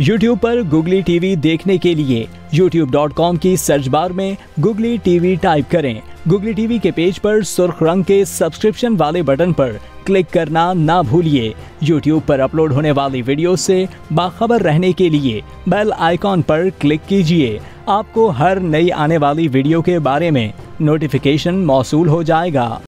YouTube पर Google TV देखने के लिए youtube.com की सर्च बार में Google TV टाइप करें। Google TV के पेज पर सुर्ख रंग के सब्सक्रिप्शन वाले बटन पर क्लिक करना ना भूलिए। YouTube पर अपलोड होने वाली वीडियो से बाखबर रहने के लिए बेल आइकॉन पर क्लिक कीजिए। आपको हर नई आने वाली वीडियो के बारे में नोटिफिकेशन मौसूल हो जाएगा।